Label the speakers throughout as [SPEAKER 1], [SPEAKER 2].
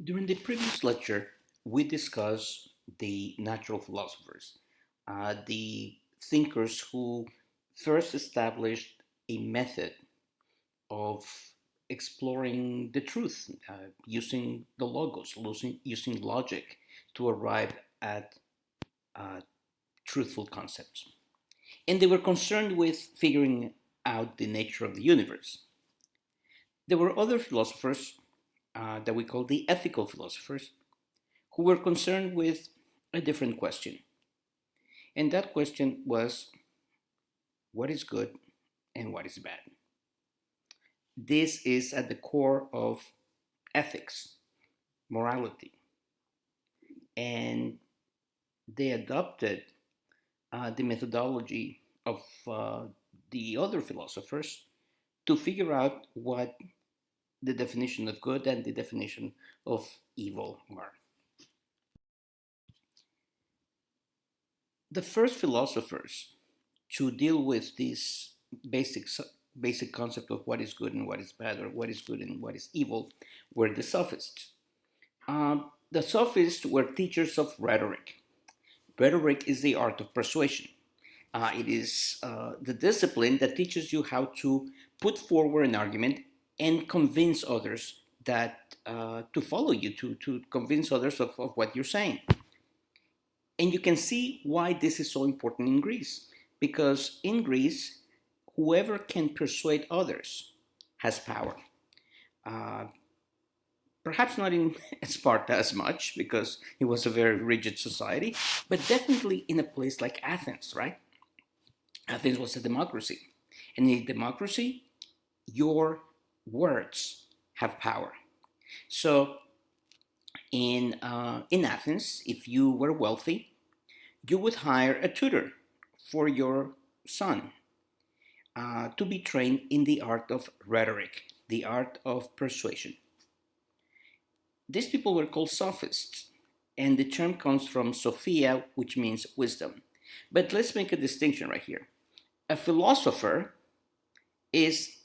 [SPEAKER 1] During the previous lecture, we discussed the natural philosophers, the thinkers who first established a method of exploring the truth, using the logos, using logic to arrive at uh, truthful concepts. And they were concerned with figuring out the nature of the universe. There were other philosophers that we call the ethical philosophers who were concerned with a different question. And that question was, what is good and what is bad? This is at the core of ethics, morality. And they adopted the methodology of the other philosophers to figure out what the definition of good and the definition of evil are. The first philosophers to deal with this basic basic concept of what is good and what is bad, or what is good and what is evil, were the sophists. The sophists were teachers of rhetoric. Rhetoric is the art of persuasion. It is the discipline that teaches you how to put forward an argument and convince others that to follow you, to convince others of what you're saying. And you can see why this is so important in Greece. Because in Greece, whoever can persuade others has power. Uh, Perhaps not in Sparta as much, because it was a very rigid society, but definitely in a place like Athens, right? Athens was a democracy. And in a democracy, your words have power. So in Athens, if you were wealthy, you would hire a tutor for your son to be trained in the art of rhetoric, the art of persuasion. These people were called sophists, and the term comes from Sophia, which means wisdom. But let's make a distinction right here. A philosopher is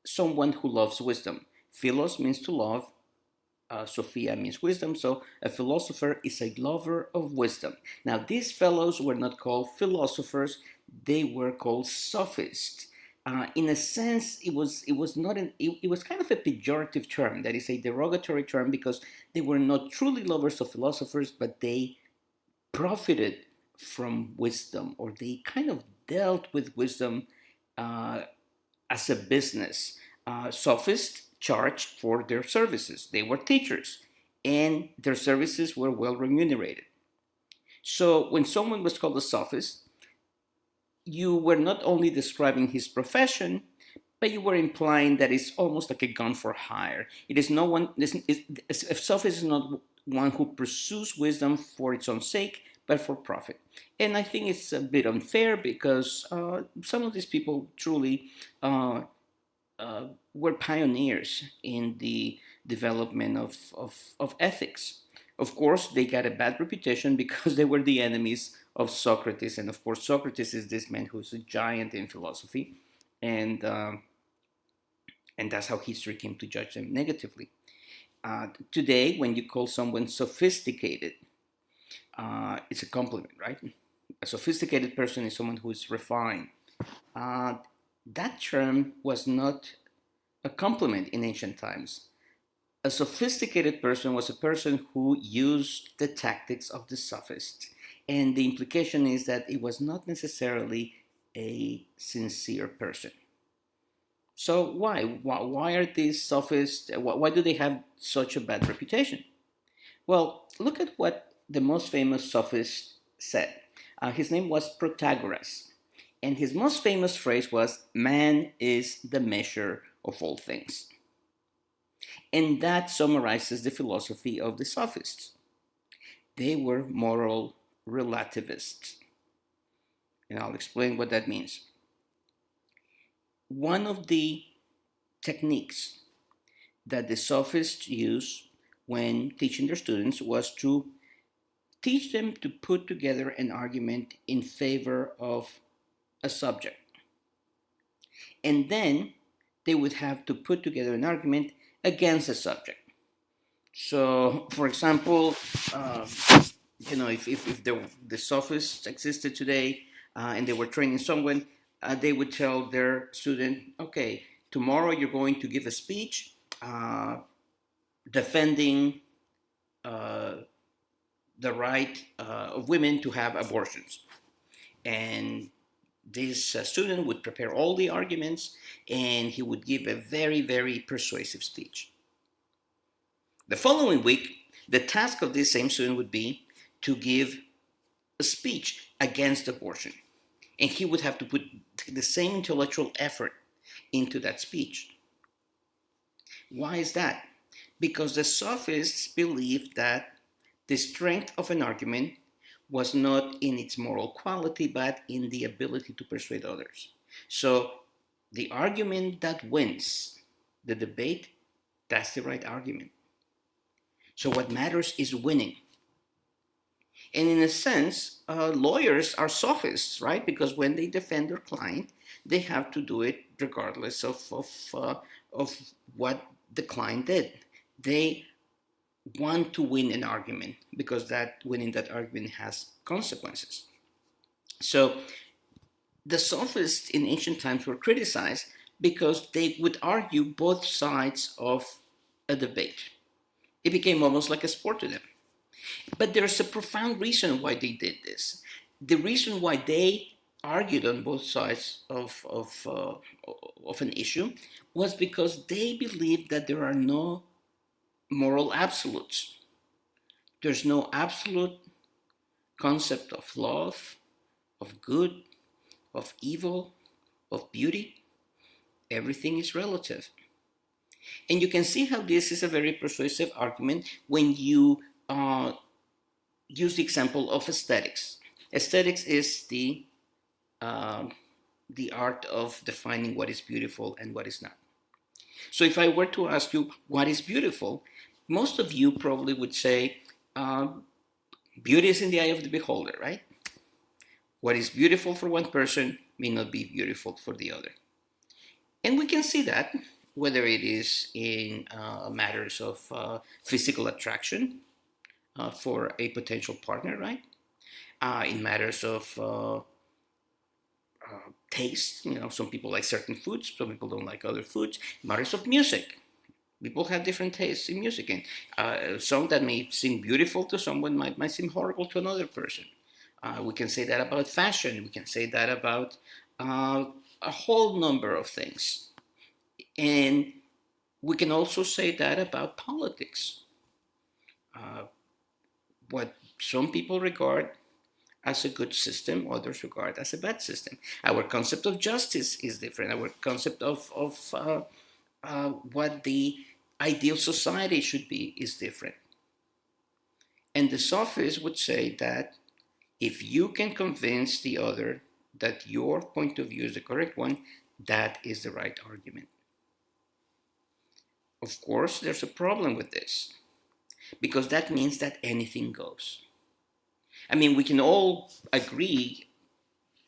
[SPEAKER 1] someone who loves wisdom. Philos means to love, Sophia means wisdom, so a philosopher is a lover of wisdom. Now, these fellows were not called philosophers; they were called sophists. In a sense, it was not it was kind of a pejorative term. That is a derogatory term because they were not truly lovers of philosophers, but they profited from wisdom, or they kind of dealt with wisdom uh, as a business. Sophists charged for their services. They were teachers, and their services were well remunerated. So when someone was called a sophist, you were not only describing his profession, but you were implying that it's almost like a gun for hire. It is no one. A sophist is not one who pursues wisdom for its own sake, but for profit. And I think it's a bit unfair because some of these people truly uh, were pioneers in the development of ethics. Of course, they got a bad reputation because they were the enemies of Socrates. And of course, Socrates is this man who's a giant in philosophy. And, uh, and that's how history came to judge them negatively. Today, when you call someone sophisticated, it's a compliment, right? A sophisticated person is someone who is refined. Uh, that term was not a compliment in ancient times. A sophisticated person was a person who used the tactics of the sophist. And the implication is that it was not necessarily a sincere person. So why are these sophists? Why do they have such a bad reputation? Well, look at what the most famous sophist said. His name was Protagoras, and his most famous phrase was, "Man is the measure of all things." And that summarizes the philosophy of the sophists. They were moral relativists. And I'll explain what that means. One of the techniques that the sophists used when teaching their students was to teach them to put together an argument in favor of a subject. And then they would have to put together an argument against a subject. So, for example, uh, if the sophists existed today and they were training someone, they would tell their student, okay, tomorrow you're going to give a speech uh, defending uh, the right of women to have abortions. And this student would prepare all the arguments and he would give a very, very persuasive speech. The following week, the task of this same student would be to give a speech against abortion. And he would have to put the same intellectual effort into that speech. Why is that? Because the sophists believed that the strength of an argument was not in its moral quality, but in the ability to persuade others. So the argument that wins the debate, that's the right argument. So what matters is winning. And in a sense, lawyers are sophists, right? Because when they defend their client, they have to do it regardless of what the client did. They want to win an argument because that winning that argument has consequences. So the sophists in ancient times were criticized because they would argue both sides of a debate. It became almost like a sport to them. But there's a profound reason why they did this. The reason why they argued on both sides of an issue was because they believed that there are no moral absolutes. There's no absolute concept of love, of good, of evil, of beauty. Everything is relative. And you can see how this is a very persuasive argument when you use the example of aesthetics. Aesthetics is um, the art of defining what is beautiful and what is not. So if I were to ask you what is beautiful, most of you probably would say beauty is in the eye of the beholder, right? What is beautiful for one person may not be beautiful for the other. And we can see that whether it is in matters of physical attraction for a potential partner, right? In matters of taste, some people like certain foods, some people don't like other foods. Matters of music, people have different tastes in music, and a song that may seem beautiful to someone might seem horrible to another person. We can say that about fashion. We can say that about a whole number of things. And we can also say that about politics. Uh, what some people regard as a good system, others regard as a bad system. Our concept of justice is different. Our concept of what the ideal society should be is different. And the sophists would say that if you can convince the other that your point of view is the correct one, that is the right argument. Of course, there's a problem with this because that means that anything goes. I mean, we can all agree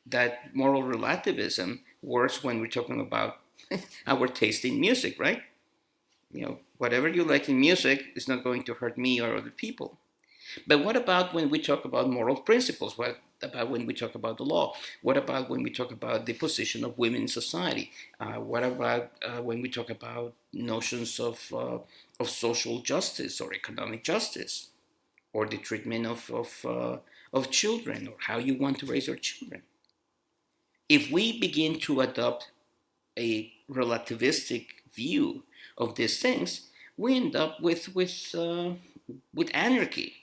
[SPEAKER 1] that moral relativism works when we're talking about our taste in music, right? Whatever you like in music is not going to hurt me or other people. But what about when we talk about moral principles? What about when we talk about the law? What about when we talk about the position of women in society? What about when we talk about notions of social justice or economic justice, or the treatment of children, or how you want to raise your children? If we begin to adopt a relativistic view of these things, we end up with anarchy.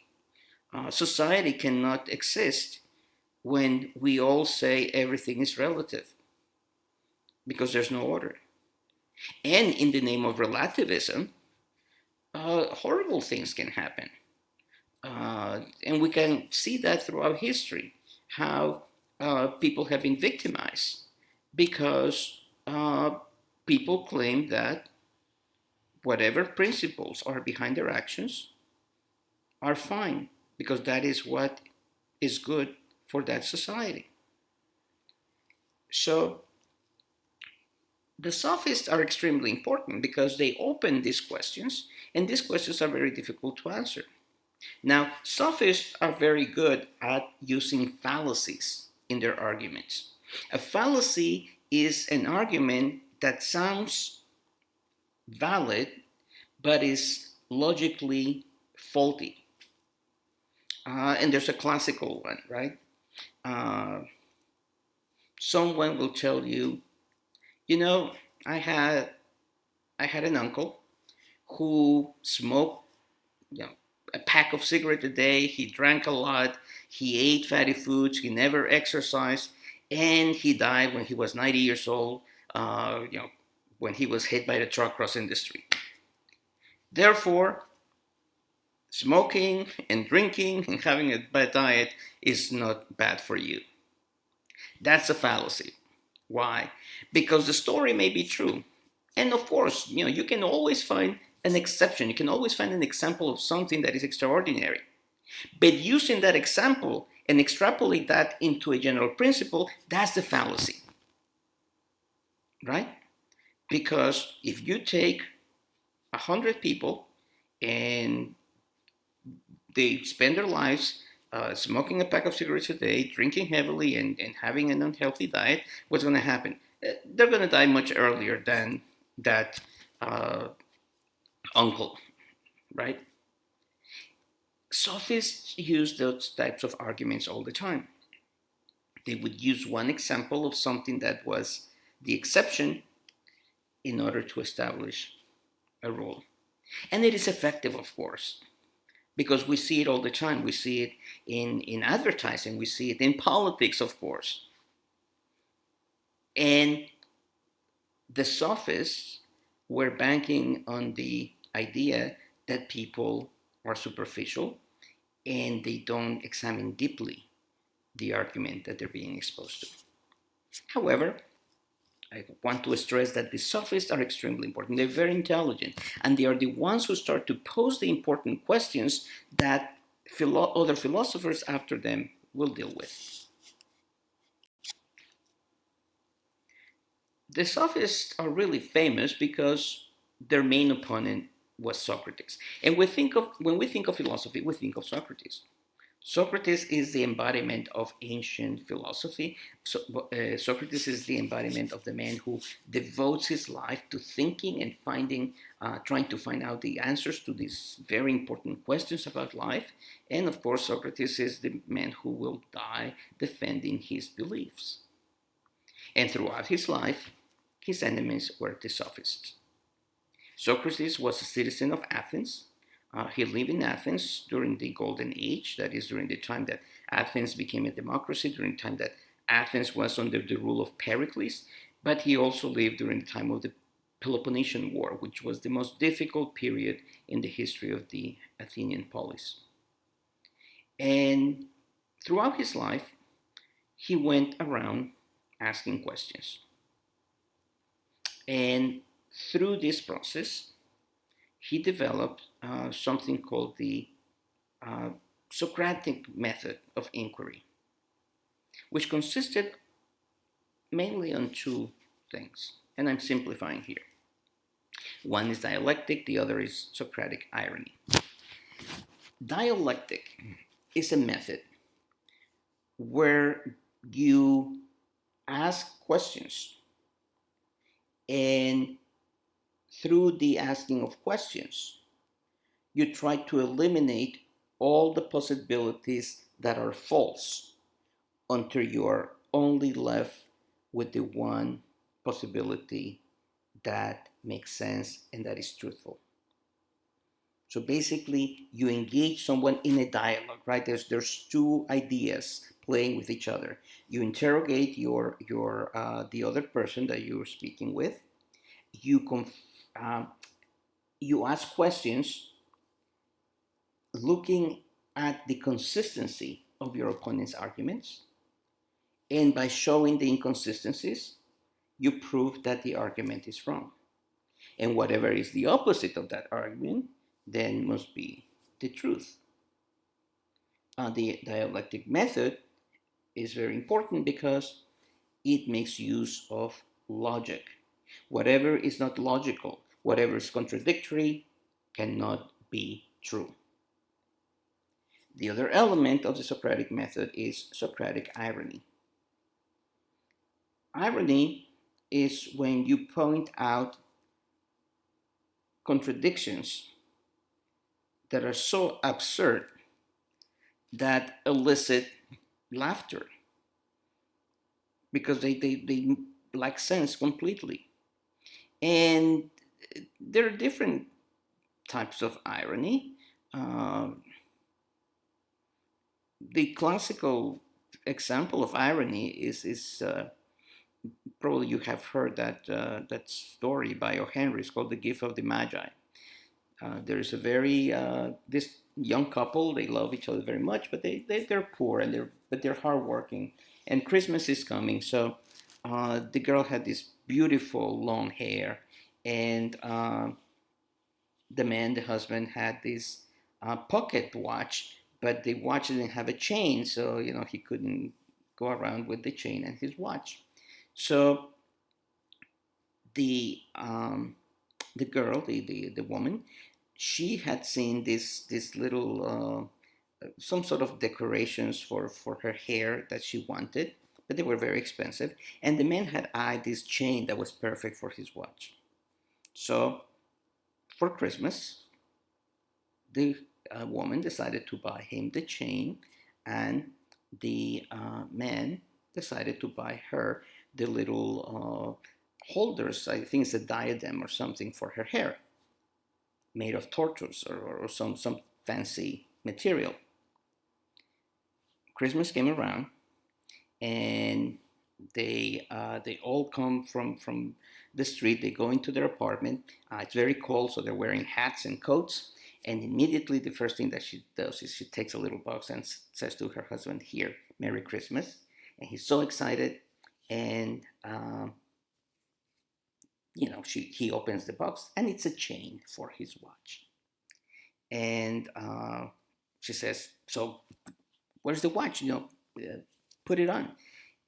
[SPEAKER 1] Society cannot exist when we all say everything is relative because there's no order. And in the name of relativism, horrible things can happen. And we can see that throughout history, how people have been victimized because people claim that whatever principles are behind their actions are fine because that is what is good for that society. So The sophists are extremely important because they open these questions, and these questions are very difficult to answer. Now, sophists are very good at using fallacies in their arguments. A fallacy is an argument that sounds valid but is logically faulty. And there's a classical one, right? Uh, Someone will tell you, you know, I had I had an uncle who smoked, you know, a pack of cigarettes a day. He drank a lot. He ate fatty foods. He never exercised, and he died when he was 90 years old. When he was hit by the truck crossing the street. Therefore, smoking and drinking and having a bad diet is not bad for you. That's a fallacy. Why? Because the story may be true. And of course, you can always find an exception. You can always find an example of something that is extraordinary. But using that example and extrapolate that into a general principle, that's the fallacy, right? Because if you take 100 people and they spend their lives smoking a pack of cigarettes a day, drinking heavily, and having an unhealthy diet, what's going to happen? They're going to die much earlier than that uh, uncle, right? Sophists use those types of arguments all the time. They would use one example of something that was the exception in order to establish a rule. And it is effective, of course, because we see it all the time. We see it in advertising, we see it in politics, of course. And the sophists were banking on the idea that people are superficial and they don't examine deeply the argument that they're being exposed to. However, I want to stress that the sophists are extremely important. They're very intelligent, and they are the ones who start to pose the important questions that other philosophers after them will deal with. The sophists are really famous because their main opponent was Socrates. And when we think of philosophy, we think of Socrates. Socrates is the embodiment of ancient philosophy. Socrates is the embodiment of the man who devotes his life to thinking and trying to find out the answers to these very important questions about life. And of course, Socrates is the man who will die defending his beliefs. And throughout his life, his enemies were the sophists. Socrates was a citizen of Athens. He lived in Athens during the Golden Age, that is, during the time that Athens became a democracy, during the time that Athens was under the rule of Pericles, but he also lived during the time of the Peloponnesian War, which was the most difficult period in the history of the Athenian polis. And throughout his life, he went around asking questions. And through this process, he developed something called the uh, Socratic method of inquiry, which consisted mainly on two things. And I'm simplifying here. One is dialectic, the other is Socratic irony. Dialectic is a method where you ask questions, and through the asking of questions, you try to eliminate all the possibilities that are false until you are only left with the one possibility that makes sense and that is truthful. So basically, you engage someone in a dialogue, right? There's two ideas playing with each other. You interrogate the other person that you're speaking with. You uh, you ask questions looking at the consistency of your opponent's arguments, and by showing the inconsistencies, you prove that the argument is wrong. And whatever is the opposite of that argument then must be the truth. The dialectic method is very important because it makes use of logic. Whatever is not logical, whatever is contradictory, cannot be true. The other element of the Socratic method is Socratic irony. Irony is when you point out contradictions that are so absurd that elicit laughter because they lack sense completely. And there are different types of irony. Uh, the classical example of irony is probably you have heard that story by O. Henry. It's called The Gift of the Magi. There's a very this young couple. They love each other very much, but they're poor and they're hardworking. And Christmas is coming, so the girl had this beautiful long hair, and the man, the husband, had this pocket watch, but the watch didn't have a chain, so he couldn't go around with the chain and his watch. So the the girl, the woman, she had seen this little some sort of decorations for her hair that she wanted, but they were very expensive. And the man had eyed this chain that was perfect for his watch. So for Christmas, the woman decided to buy him the chain, and the man decided to buy her the little holders. I think it's a diadem or something for her hair, made of tortoise or some fancy material. Christmas came around, and they all come from the street. They go into their apartment. It's very cold, so they're wearing hats and coats. And immediately, the first thing that she does is she takes a little box and says to her husband, "Here, Merry Christmas." And he's so excited, and he opens the box, and it's a chain for his watch. And she says, "So, where's the watch? Put it on."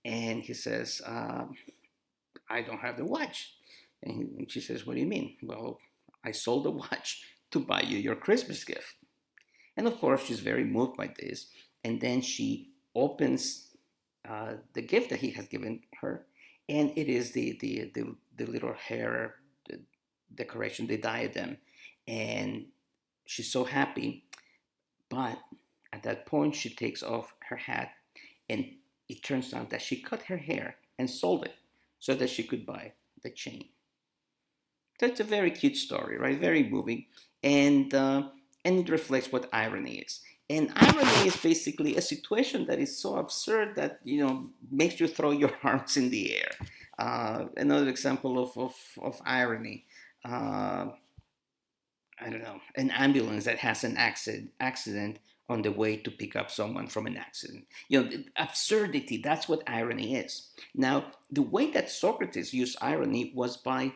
[SPEAKER 1] And he says, "I don't have the watch." And she says, "What do you mean?" "Well, I sold the watch to buy you your Christmas gift." And of course, she's very moved by this. And then she opens the gift that he has given her, and it is the little hair the decoration, the diadem. And she's so happy. But at that point, she takes off her hat, and it turns out that she cut her hair and sold it so that she could buy the chain. That's a very cute story, right? Very moving, and it reflects what irony is. And irony is basically a situation that is so absurd that makes you throw your arms in the air. Another example of irony. Uh, I don't know, an ambulance that has an accident on the way to pick up someone from an accident. Absurdity, that's what irony is. Now, the way that Socrates used irony was by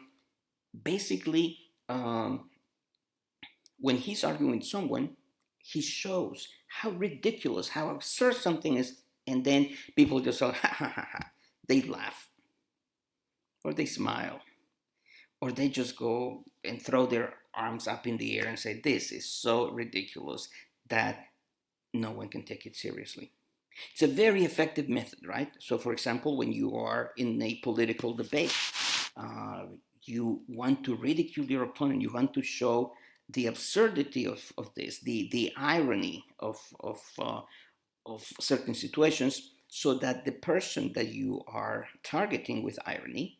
[SPEAKER 1] basically, when he's arguing with someone, he shows how ridiculous, how absurd something is, and then people just go, ha ha ha ha. They laugh, or they smile, or they just go and throw their arms up in the air and say, "This is so ridiculous that no one can take it seriously." It's a very effective method, right? So, for example, when you are in a political debate, uh, you want to ridicule your opponent, you want to show the absurdity of this, the irony of certain situations, so that the person that you are targeting with irony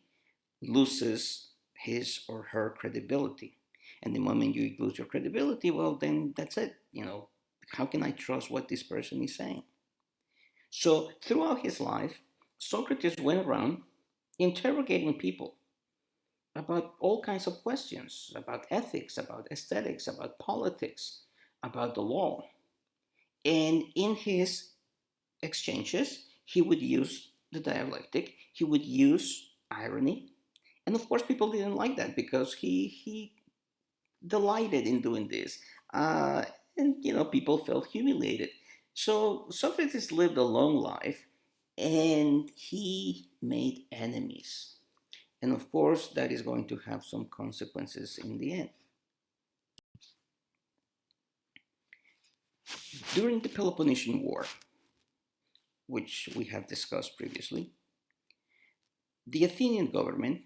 [SPEAKER 1] loses his or her credibility. And the moment you lose your credibility, well, then that's it. How can I trust what this person is saying? So throughout his life, Socrates went around interrogating people about all kinds of questions, about ethics, about aesthetics, about politics, about the law. And in his exchanges, he would use the dialectic, he would use irony. And of course, people didn't like that because he delighted in doing this. And people felt humiliated. So Socrates lived a long life, and he made enemies. And of course, that is going to have some consequences in the end. During the Peloponnesian War, which we have discussed previously, the Athenian government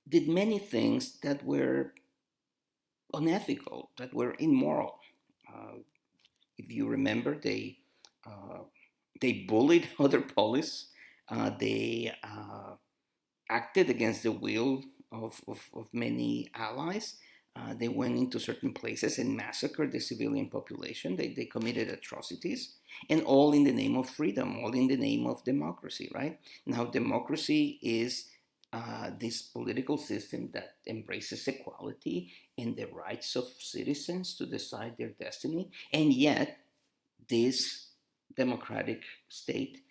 [SPEAKER 1] did many things that were unethical, that were immoral. Uh, if you remember, uh, they bullied other polis. They acted against the will of many allies. They went into certain places and massacred the civilian population. They committed atrocities, and all in the name of freedom, all in the name of democracy, right? Now, democracy is this political system that embraces equality and the rights of citizens to decide their destiny, and yet this democratic state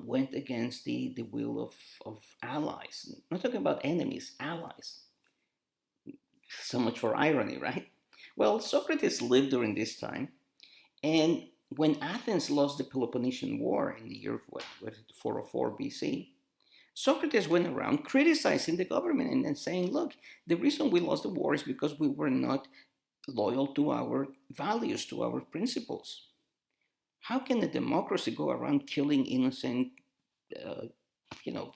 [SPEAKER 1] went against the will of allies. I'm not talking about enemies, allies. So much for irony, right? Well, Socrates lived during this time, and when Athens lost the Peloponnesian War in the year of 404 BC, Socrates went around criticizing the government and saying, look, the reason we lost the war is because we were not loyal to our values, to our principles. How can a democracy go around killing innocent, uh, you know,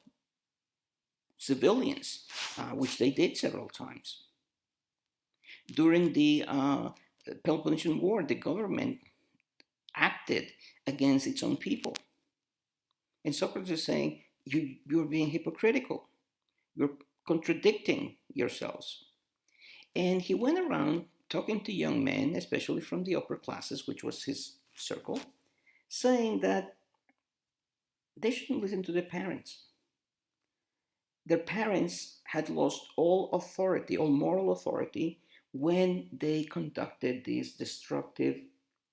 [SPEAKER 1] civilians, which they did several times? During the Peloponnesian War, the government acted against its own people. And Socrates is saying, you're being hypocritical. You're contradicting yourselves. And he went around talking to young men, especially from the upper classes, which was his circle, saying that they shouldn't listen to their parents. Their parents had lost all authority, all moral authority, when they conducted this destructive,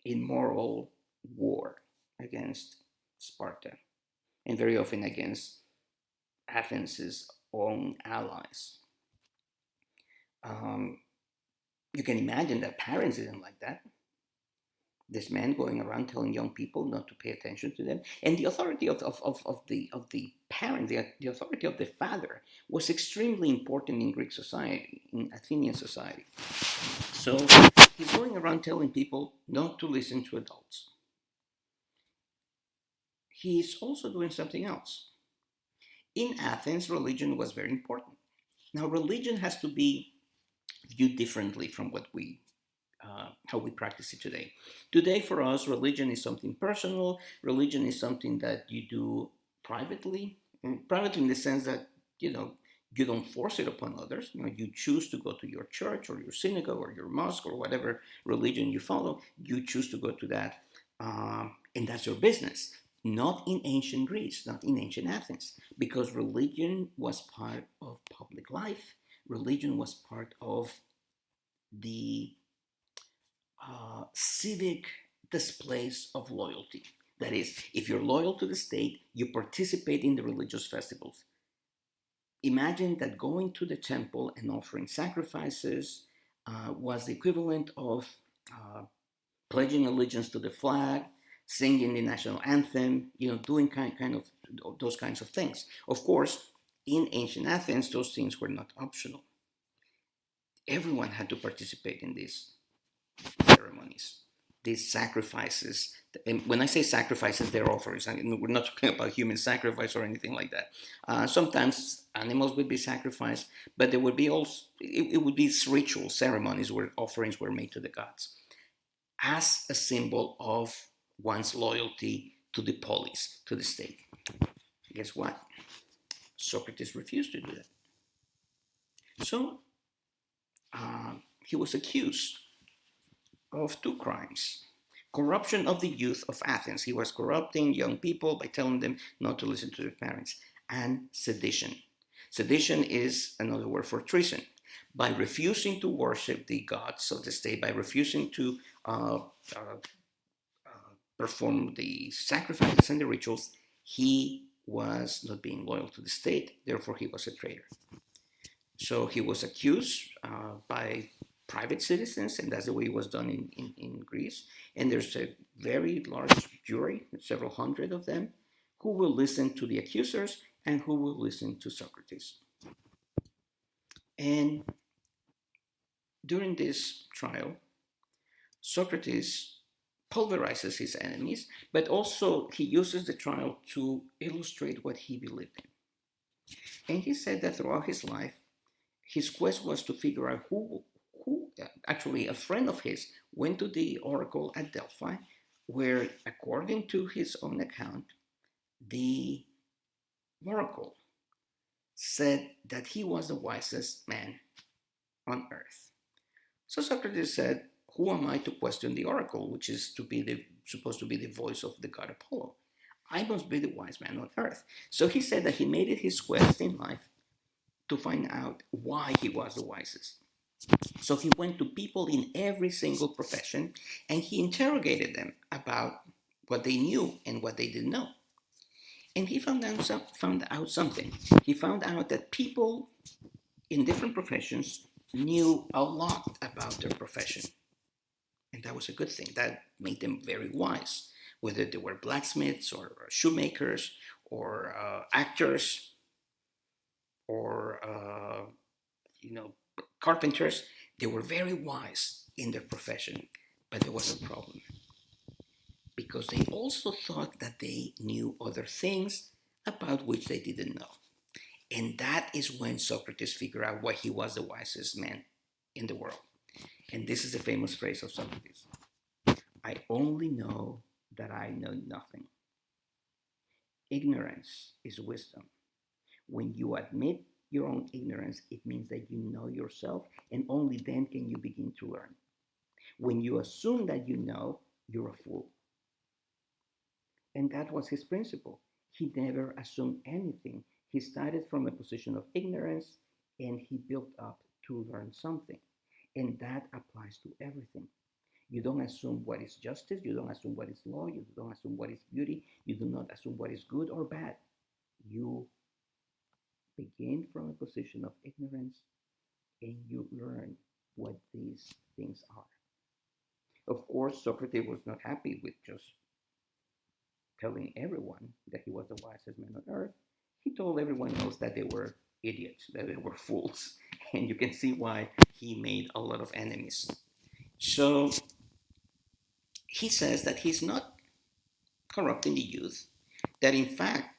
[SPEAKER 1] immoral war against Sparta, and very often against Athens' own allies. Um, you can imagine that parents didn't like that. This man going around telling young people not to pay attention to them, and the authority of the parent, the authority of the father, was extremely important in Greek society, in Athenian society. So he's going around telling people not to listen to adults. He's also doing something else. In Athens, religion was very important. Now, religion has to be viewed differently from how we practice it today. Today, for us, religion is something personal. Religion is something that you do privately, and privately in the sense that you know you don't force it upon others. You choose to go to your church or your synagogue or your mosque or whatever religion you follow. You choose to go to that, and that's your business. Not in ancient Greece, not in ancient Athens, because religion was part of public life. Religion was part of the civic displays of loyalty. That is, if you're loyal to the state, you participate in the religious festivals. Imagine that going to the temple and offering sacrifices was the equivalent of uh, pledging allegiance to the flag, singing the national anthem, doing kind of those kinds of things. Of course, in ancient Athens, those things were not optional. Everyone had to participate in these ceremonies, these sacrifices. And when I say sacrifices, they're offerings. We're not talking about human sacrifice or anything like that. Sometimes animals would be sacrificed, but there would be also it would be ritual ceremonies where offerings were made to the gods as a symbol of one's loyalty to the polis, to the state. Guess what? Socrates refused to do that. So he was accused of two crimes: corruption of the youth of Athens. He was corrupting young people by telling them not to listen to their parents, and sedition. Sedition is another word for treason. By refusing to worship the gods of the state, by refusing to uh, uh, perform the sacrifices and the rituals, he was not being loyal to the state, therefore, he was a traitor. So he was accused by private citizens, and that's the way it was done in Greece. And there's a very large jury, several hundred of them, who will listen to the accusers and who will listen to Socrates. And during this trial, Socrates pulverizes his enemies, but also he uses the trial to illustrate what he believed in. And he said that throughout his life, his quest was to figure out who actually a friend of his went to the oracle at Delphi, where, according to his own account, the oracle said that he was the wisest man on earth. So Socrates said, "Who am I to question the oracle, which is supposed to be the voice of the god Apollo? I must be the wise man on earth." So he said that he made it his quest in life to find out why he was the wisest. So he went to people in every single profession and he interrogated them about what they knew and what they didn't know. And he found out something. He found out that people in different professions knew a lot about their profession. And that was a good thing. That made them very wise, whether they were blacksmiths or shoemakers or actors or carpenters. They were very wise in their profession, but there was a problem because they also thought that they knew other things about which they didn't know. And that is when Socrates figured out why he was the wisest man in the world. And this is the famous phrase of Socrates: "I only know that I know nothing." Ignorance is wisdom. When you admit your own ignorance, it means that you know yourself, and only then can you begin to learn. When you assume that you know, you're a fool. And that was his principle. He never assumed anything. He started from a position of ignorance and he built up to learn something. And that applies to everything. You don't assume what is justice, you don't assume what is law, you don't assume what is beauty, you do not assume what is good or bad. You begin from a position of ignorance and you learn what these things are. Of course, Socrates was not happy with just telling everyone that he was the wisest man on earth. He told everyone else that they were idiots, that they were fools. And you can see why he made a lot of enemies. So he says that he's not corrupting the youth, that in fact,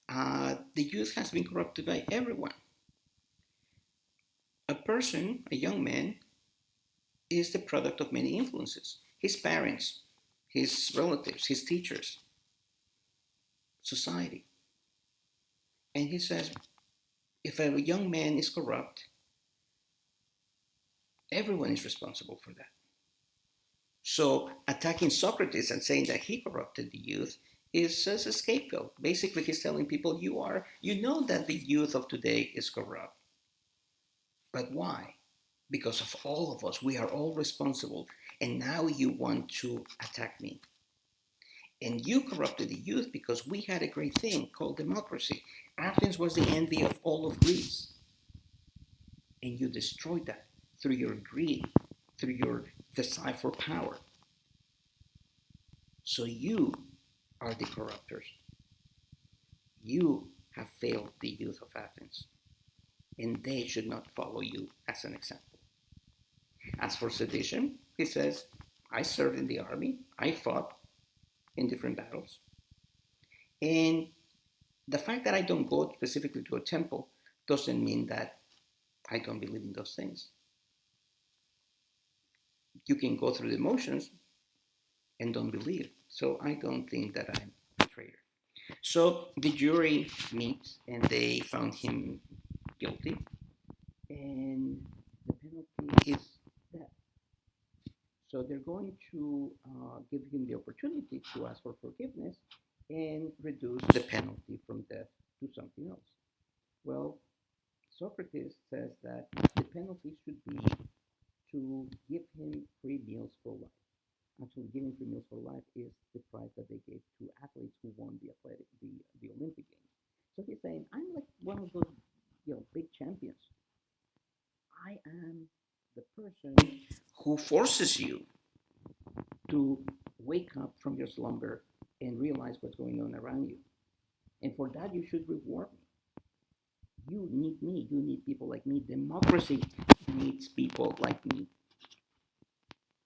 [SPEAKER 1] the youth has been corrupted by everyone. A person, a young man, is the product of many influences: his parents, his relatives, his teachers, society. And he says, if a young man is corrupt, everyone is responsible for that. So attacking Socrates and saying that he corrupted the youth is as a scapegoat. Basically, he's telling people, you know that the youth of today is corrupt. But why? Because of all of us. We are all responsible. And now you want to attack me. And you corrupted the youth because we had a great thing called democracy. Athens was the envy of all of Greece. And you destroyed that through your greed, through your desire for power. So you are the corruptors. You have failed the youth of Athens, and they should not follow you as an example. As for sedition, he says, I served in the army, I fought in different battles, and the fact that I don't go specifically to a temple doesn't mean that I don't believe in those things. You can go through the motions and don't believe. So I don't think that I'm a traitor. So the jury meets and they found him guilty, and the penalty is death. So they're going to give him the opportunity to ask for forgiveness and reduce the penalty from death to something else. Well, Socrates says that the penalty should be to give him free meals for life. Actually, giving free meals for life is the prize that they gave to athletes who won the Olympic Games. So he's saying, I'm like one of those big champions. I am the person who forces you to wake up from your slumber and realize what's going on around you. And for that, you should reward me. You need me. You need people like me. Democracy needs people like me.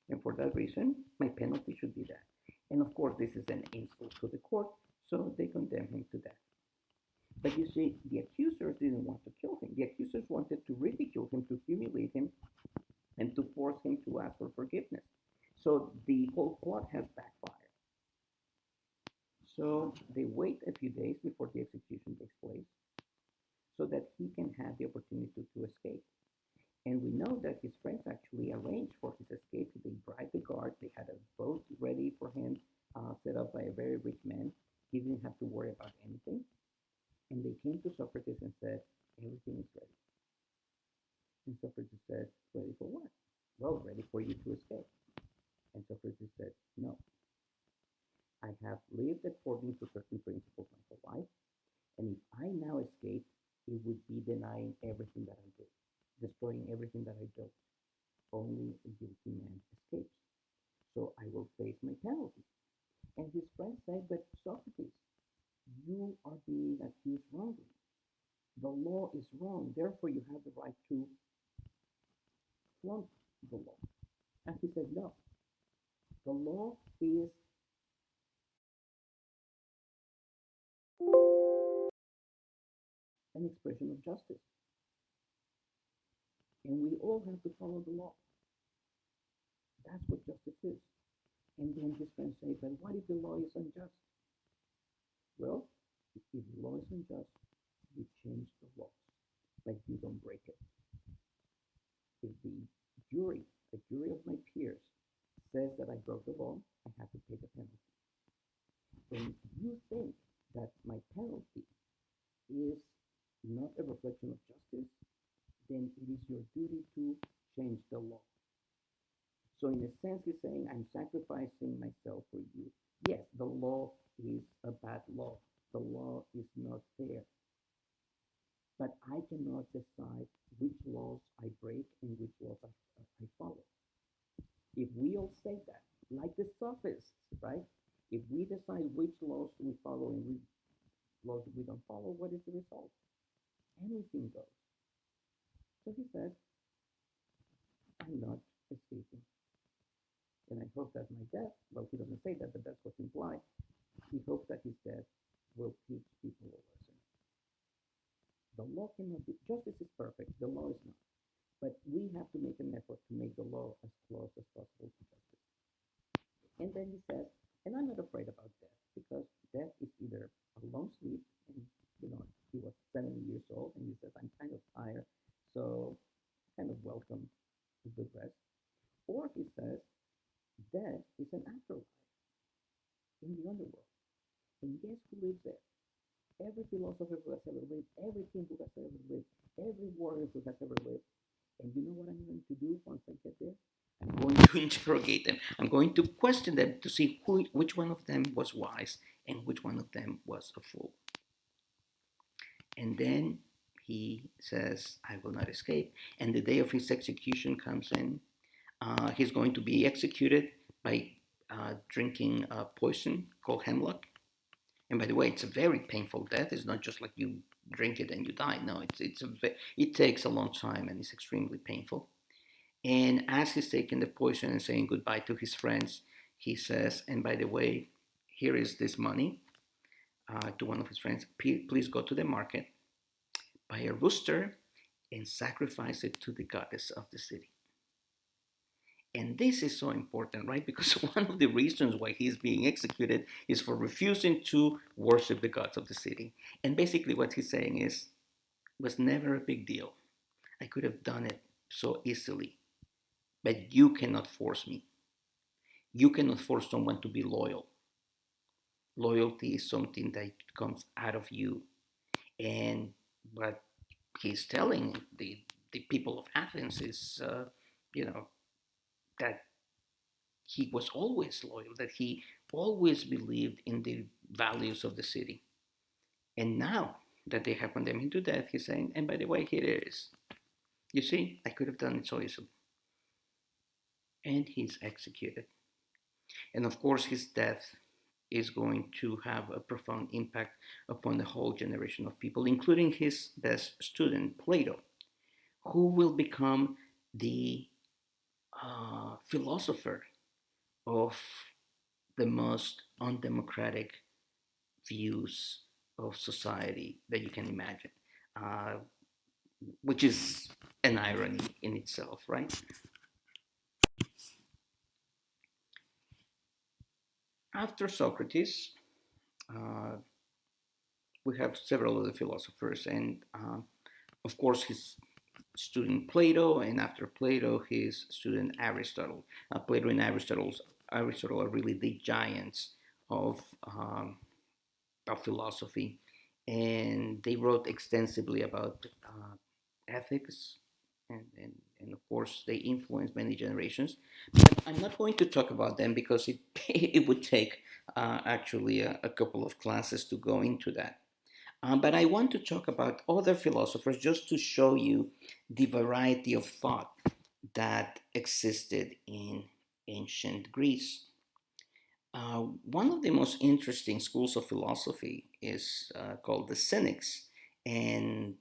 [SPEAKER 1] And for that reason, my penalty should be that. And of course, this is an insult to the court, so they condemn him to death. But you see, the accusers didn't want to kill him. The accusers wanted to ridicule him, to humiliate him, and to force him to ask for forgiveness. So the whole plot has backfired. So they wait a few days before the execution takes place so that he can have the opportunity to escape. And we know that his friends actually arranged for his escape. They bribed the guard. They had a boat ready for him, set up by a very rich man. He didn't have to worry about anything. And they came to Socrates and said, everything is ready. And Socrates said, ready for what? Well, ready for you to escape. And Socrates said, no, I have lived according to certain principles my whole life. And if I now escape, it would be denying everything that I did, destroying everything that I built. Only a guilty man escapes. So I will face my penalty. And his friend said, but Socrates, you are being accused wrongly. The law is wrong. Therefore, you have the right to flaunt the law. And he said, no, the law is an expression of justice. And we all have to follow the law. That's what justice is. And then his friends say, but what if the law is unjust? Well, if the law is unjust, you change the law, but you don't break it. If the jury of my peers says that I broke the law, I have to pay the penalty. And if you think that my penalty is not a reflection of justice, then it is your duty to change the law. So in a sense, he's saying, I'm sacrificing myself for you. Yes, the law is a bad law. The law is not fair. But I cannot decide which laws I break and which laws I follow. If we all say that, like the sophists, right? If we decide which laws we follow and which laws we don't follow, what is the result? Anything goes. So he says, I'm not escaping. And I hope that my death, well, he doesn't say that, but that's what's implied. He hopes that his death will teach people a lesson. The law cannot be, justice is perfect, the law is not. But we have to make an effort to make the law as close as possible to justice. And then he says, and I'm not afraid about death because death is either a long sleep, and he was 70 years old, and he says, I'm kind of tired, so kind of welcome a good rest. Or he says, death is an afterlife in the underworld. And guess who lives there? Every philosopher who has ever lived, every king who has ever lived, every warrior who has ever lived. And you know what I'm going to do once I get there? I'm going to interrogate them. I'm going to question them to see which one of them was wise and which one of them was a fool. And then he says, I will not escape. And the day of his execution comes in. He's going to be executed by drinking poison called hemlock. And by the way, it's a very painful death. It's not just like you drink it and you die. No, it takes a long time and it's extremely painful. And as he's taking the poison and saying goodbye to his friends, he says, and by the way, here is this money to one of his friends. Please go to the market, buy a rooster, and sacrifice it to the goddess of the city. And this is so important, right? Because one of the reasons why he's being executed is for refusing to worship the gods of the city. And basically, what he's saying is, it was never a big deal. I could have done it so easily, but you cannot force me. You cannot force someone to be loyal. Loyalty is something that comes out of you. And what he's telling the people of Athens is, you know, that he was always loyal, that he always believed in the values of the city. And now that they have condemned him to death, he's saying, and by the way, here it is. You see, I could have done it so easily. And he's executed. And of course, his death is going to have a profound impact upon the whole generation of people, including his best student, Plato, who will become the philosopher of the most undemocratic views of society that you can imagine, uh, which is an irony in itself, right? After Socrates, uh, we have several other philosophers, and of course, his student Plato, and after Plato, his student Aristotle. Plato and Aristotle are really the giants of philosophy, and they wrote extensively about ethics, and of course they influenced many generations. But I'm not going to talk about them because it it would take actually a couple of classes to go into that. But I want to talk about other philosophers just to show you the variety of thought that existed in ancient Greece. One of the most interesting schools of philosophy is called the Cynics, and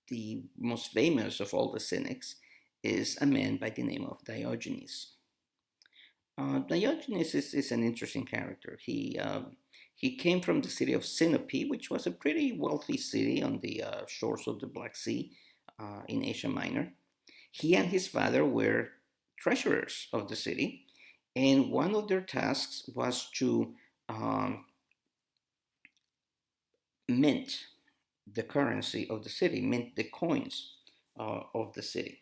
[SPEAKER 1] the most famous of all the Cynics is a man by the name of Diogenes. Diogenes is an interesting character. He came from the city of Sinope, which was a pretty wealthy city on the shores of the Black Sea in Asia Minor. He and his father were treasurers of the city, and one of their tasks was to um, mint the currency of the city, mint the coins of the city.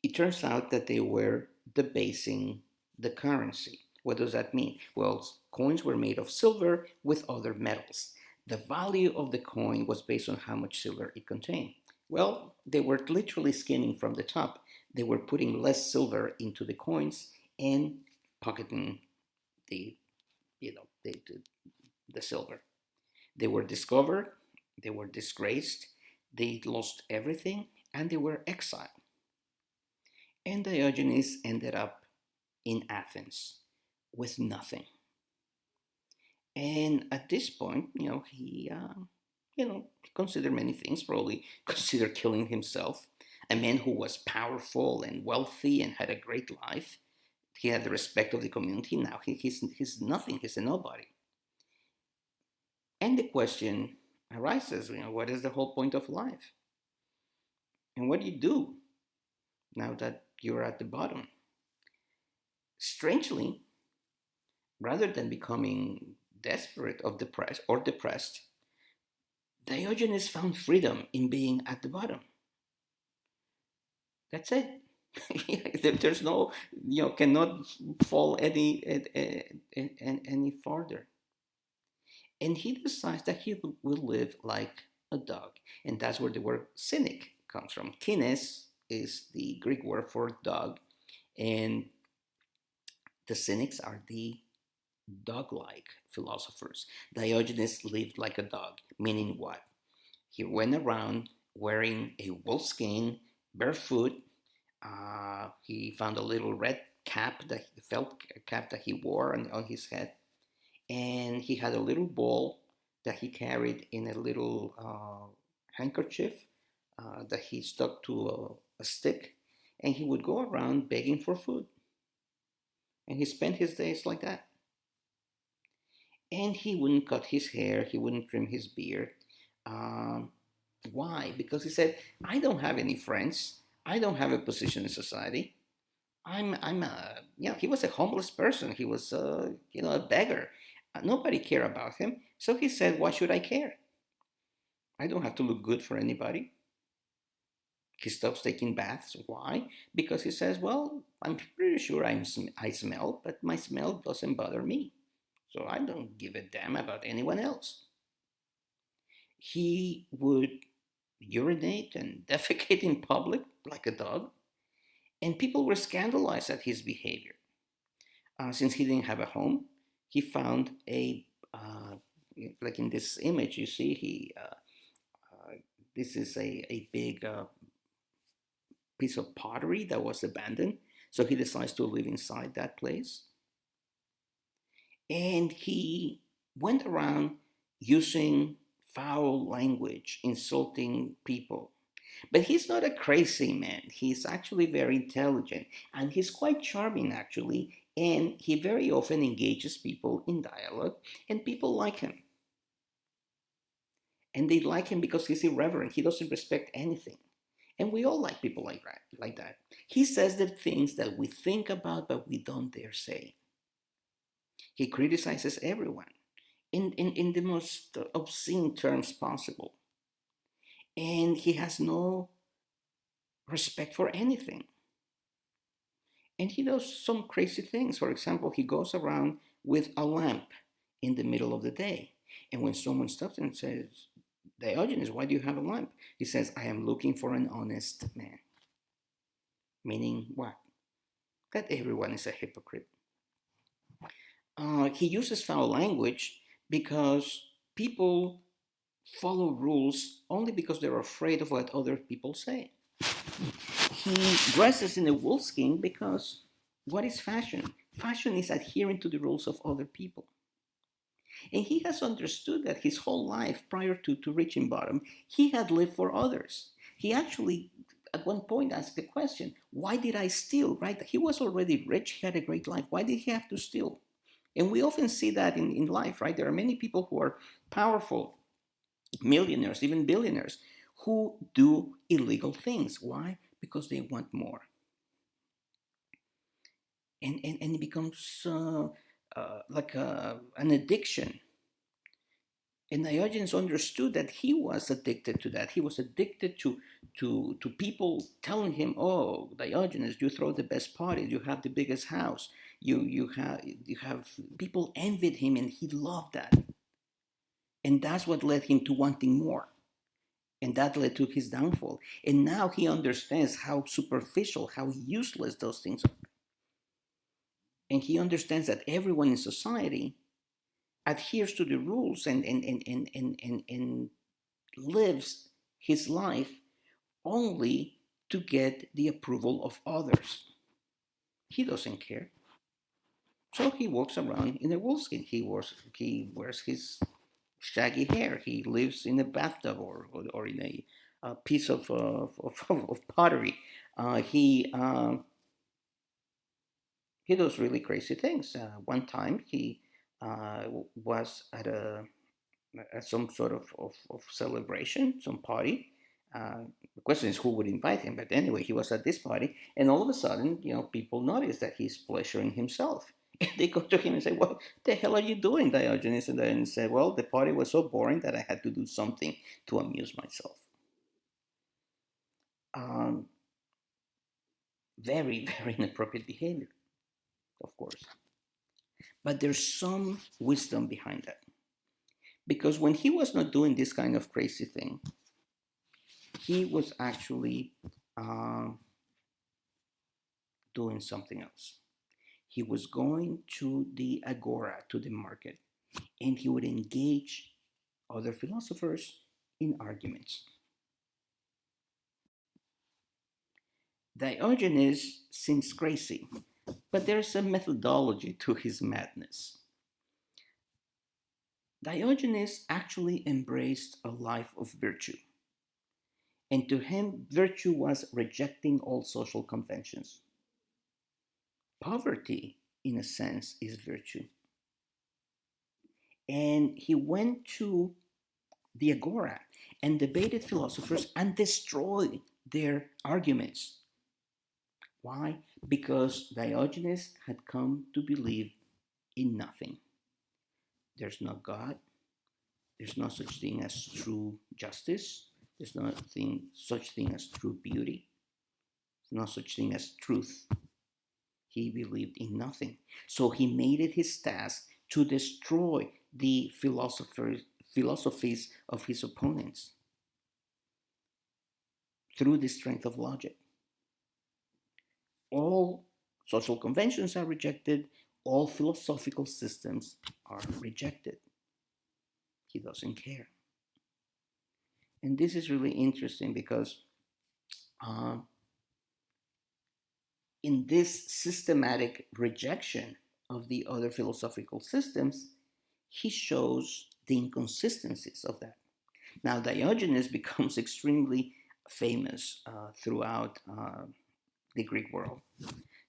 [SPEAKER 1] It turns out that they were debasing the currency. What does that mean? Well, coins were made of silver with other metals. The value of the coin was based on how much silver it contained. Well, they were literally skimming from the top. They were putting less silver into the coins and pocketing the, the silver. They were discovered, they were disgraced, they lost everything, and they were exiled. And Diogenes ended up in Athens with nothing. And at this point, considered many things. Probably considered killing himself. A man who was powerful and wealthy and had a great life. He had the respect of the community. Now he's nothing. He's a nobody. And the question arises, what is the whole point of life? And what do you do now that you're at the bottom? Strangely, rather than becoming desperate or depressed, Diogenes found freedom in being at the bottom. That's it. There's no, cannot fall any farther. And he decides that he will live like a dog. And that's where the word cynic comes from. Kines is the Greek word for dog. And the cynics are the dog-like philosophers. Diogenes lived like a dog, meaning what? He went around wearing a wolfskin, barefoot. He found a little red cap, that the felt cap that he wore on his head, and he had a little ball that he carried in a little handkerchief that he stuck to a stick, and he would go around begging for food, and he spent his days like that. And he wouldn't cut his hair, he wouldn't trim his beard. Um, why? Because he said, I don't have any friends, I don't have a position in society. I'm he was a homeless person. He was, a beggar. Nobody cared about him. So he said, why should I care? I don't have to look good for anybody. He stops taking baths. Why? Because he says, well, I'm pretty sure I smell, but my smell doesn't bother me. So I don't give a damn about anyone else. He would urinate and defecate in public like a dog, and people were scandalized at his behavior. Since he didn't have a home, he found like in this image, you see, this is a big piece of pottery that was abandoned. So he decides to live inside that place. And he went around using foul language, insulting people. But he's not a crazy man. He's actually very intelligent and he's quite charming, actually. And he very often engages people in dialogue, and people like him. And they like him because he's irreverent. He doesn't respect anything. And we all like people like that. Like that. He says the things that we think about, but we don't dare say. He criticizes everyone in the most obscene terms possible. And he has no respect for anything. And he does some crazy things. For example, he goes around with a lamp in the middle of the day. And when someone stops and says, Diogenes, why do you have a lamp? He says, I am looking for an honest man. Meaning what? That everyone is a hypocrite. He uses foul language because people follow rules only because they're afraid of what other people say. He dresses in a wolfskin because what is fashion? Fashion is adhering to the rules of other people. And he has understood that his whole life prior to reaching bottom, he had lived for others. He actually, at one point, asked the question, why did I steal? Right? He was already rich, he had a great life. Why did he have to steal? And we often see that in life, right? There are many people who are powerful, millionaires, even billionaires, who do illegal things. Why? Because they want more. And it becomes like an addiction. And Diogenes understood that he was addicted to that. He was addicted to people telling him, "Oh, Diogenes, you throw the best parties. You have the biggest house. You have people envied him, and he loved that. And that's what led him to wanting more. And that led to his downfall. And now he understands how superficial, how useless those things are. And he understands that everyone in society adheres to the rules and lives his life only to get the approval of others. He doesn't care. So he walks around in a wolfskin. He wears his shaggy hair. He lives in a bathtub or in a piece of pottery. He does really crazy things. One time he was at some sort of celebration, some party. The question is who would invite him, but anyway, he was at this party, and all of a sudden, people notice that he's pleasuring himself. And they go to him and say, "What the hell are you doing, Diogenes?" And then said, "Well, the party was so boring that I had to do something to amuse myself." Um, very, very inappropriate behavior, of course. But there's some wisdom behind that. Because when he was not doing this kind of crazy thing, he was actually um, doing something else. He was going to the agora, to the market, and he would engage other philosophers in arguments. Diogenes seems crazy, but there's a methodology to his madness. Diogenes actually embraced a life of virtue, and to him, virtue was rejecting all social conventions. Poverty, in a sense, is virtue. And he went to the agora and debated philosophers and destroyed their arguments. Why? Because Diogenes had come to believe in nothing. There's no God. There's no such thing as true justice. There's no such thing as true beauty. There's no such thing as truth. He believed in nothing. So he made it his task to destroy the philosophies of his opponents through the strength of logic. All social conventions are rejected, all philosophical systems are rejected. He doesn't care. And this is really interesting because uh, in this systematic rejection of the other philosophical systems, he shows the inconsistencies of that. Now, Diogenes becomes extremely famous throughout the Greek world.